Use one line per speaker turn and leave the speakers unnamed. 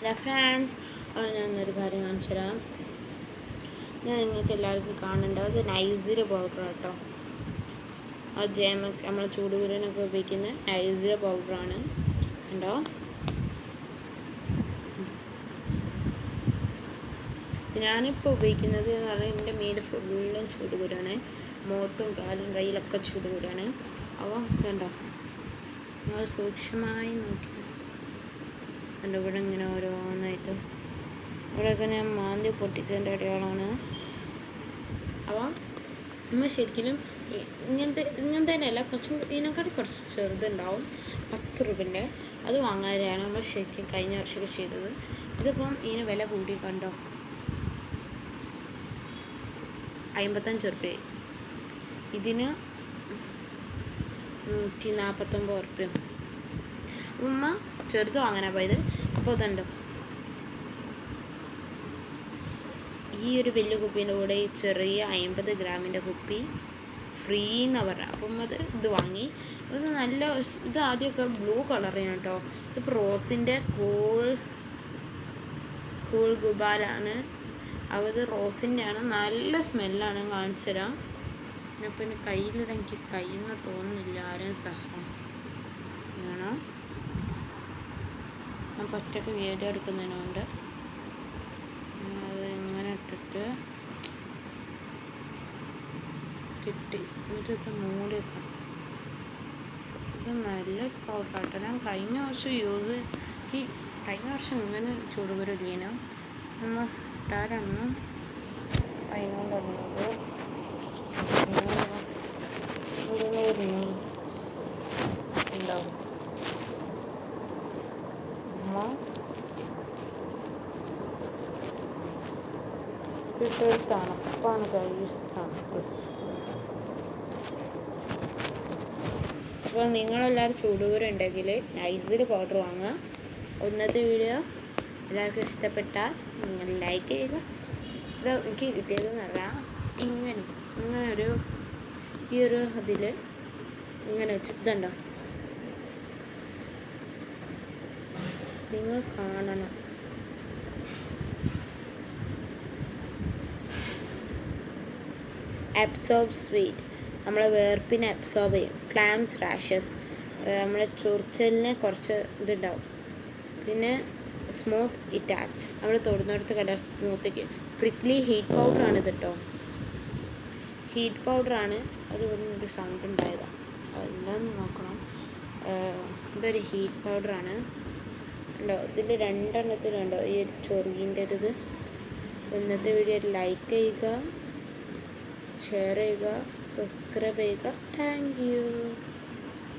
Hello friends, ഞാനൊരു കാര്യം കാണിച്ചു തരാം. ഞാൻ നിങ്ങൾക്ക് എല്ലാവർക്കും കാണേണ്ടത് അത് നൈസിൽ പൗഡർ കേട്ടോ. അത് നമ്മൾ ചൂടുകുരനൊക്കെ ഉപയോഗിക്കുന്ന നൈസിൽ പൗഡറാണ്. കണ്ടോ, ഞാനിപ്പോൾ ഉപയോഗിക്കുന്നത് എന്ന് പറഞ്ഞാൽ എൻ്റെ മേല് ഫുള്ളും ചൂടുകുരാണ്. മുഖത്തും കാലും കയ്യിലൊക്കെ ചൂടുകുരാണ്. അപ്പോൾ കണ്ടോ, നിങ്ങൾ സൂക്ഷ്മമായി നോക്കി എൻ്റെ ഇവിടെ ഇങ്ങനെ ഓരോന്നായിട്ട് ഇവിടെയൊക്കെ ഞാൻ മാന്തി പൊട്ടിച്ചതിൻ്റെ അടയാളമാണ്. അപ്പോൾ നമ്മൾ ശരിക്കും ഇങ്ങനത്തെ അല്ല, ഇതിനെക്കാട്ടി കുറച്ച് ചെറുതുണ്ടാവും, 10 രൂപൻ്റെ. അത് വാങ്ങാതെയാണ് നമ്മൾ ശരിക്കും കഴിഞ്ഞ വർഷമൊക്കെ ചെയ്തത്. ഇതിപ്പം ഇതിന് വില കൂടി കണ്ടോ, 55 രൂപ. ഇതിന് 149 രൂപ. ഉമ്മ ചെറുത് വാങ്ങാനാണ് പോയത്. അപ്പോൾ ഇതുണ്ടോ, ഈ ഒരു വലിയ കുപ്പീൻ്റെ കൂടെ ഈ ചെറിയ 50 ഗ്രാമിൻ്റെ കുപ്പി ഫ്രീ എന്നാണ് പറഞ്ഞത്. അപ്പം ഇത് വാങ്ങി. ഇത് നല്ല, ഇത് ആദ്യമൊക്കെ ബ്ലൂ കളറാണ് കേട്ടോ. ഇതിപ്പോൾ റോസിൻ്റെ കൂൾ ഗുബാലാണ്. അത് റോസിൻ്റെ ആണ്, നല്ല സ്മെല്ലാണ്. കാണിച്ചു തരാം. അപ്പോൾ എൻ്റെ കയ്യിലിടാൻ എനിക്ക് കയ്യെന്ന് തോന്നുന്നില്ല, ആരും സഹായം വേണം. ഞാൻ ഒറ്റയ്ക്ക് വീഡിയോ എടുക്കുന്നതിനുണ്ട്. അത് ഇങ്ങനെ ഇട്ടിട്ട് കിട്ടി. എന്നിട്ട് മൂടി വെക്കാം. ഇത് നല്ലൊരു പൗഡറാട്ടോ. ഞാൻ കഴിഞ്ഞ വർഷം കഴിഞ്ഞ വർഷം ഇങ്ങനെ ചൂടുകുരല്ലേനോ നമ്മൾ ഇട്ടാരന്ന് അതിനോടുള്ളത് ഉണ്ടാവും. തണുപ്പാണ്, തണുപ്പ്. അപ്പോൾ നിങ്ങളെല്ലാവരും ചൂടുകൂര ഉണ്ടെങ്കിൽ നൈസിൽ പൗഡർ വാങ്ങുക. ഇന്നത്തെ വീഡിയോ എല്ലാവർക്കും ഇഷ്ടപ്പെട്ടാൽ നിങ്ങൾ ലൈക്ക് ചെയ്യുക. ഇത് എനിക്ക് കിട്ടിയതെന്ന് പറഞ്ഞാൽ ഇങ്ങനെ ഈ ഒരു ഇതിൽ ഇങ്ങനെ വെച്ച് ഇതുണ്ടോ, നിങ്ങൾ കാണണം. അബ്സോർബ് സ്വീറ്റ് നമ്മളെ വേർപ്പിനെ അബ്സോർബ് ചെയ്യും. ക്ലാംസ് റാഷസ് നമ്മളെ ചൊറിച്ചലിനെ കുറച്ച് ഇതുണ്ടാവും. പിന്നെ സ്മൂത്ത് ഇറ്റാച്ച് നമ്മൾ തൊടുന്നിടത്ത് കണ്ട സ്മൂത്തേക്ക്. പ്രിക്ലി ഹീറ്റ് പൗഡറാണ് ഇത് കേട്ടോ, ഹീറ്റ് പൗഡറാണ്. അത് ഇവിടെ ഒരു സൗണ്ട് ഉണ്ടായതാണ്, അതെന്താണെന്ന് നോക്കണം. ഇതൊരു ഹീറ്റ് പൗഡറാണ് ഉണ്ടോ. ഇതിൽ 2 എണ്ണത്തിലുണ്ടോ ഈ ഒരു ചൊറിയിൻ്റെ ഇത്. ഇന്നത്തെ വീഡിയോ ലൈക്ക് ചെയ്യുക, ഷെയർ ചെയ്യുക, സബ്സ്ക്രൈബ് ചെയ്യുക. Thank you.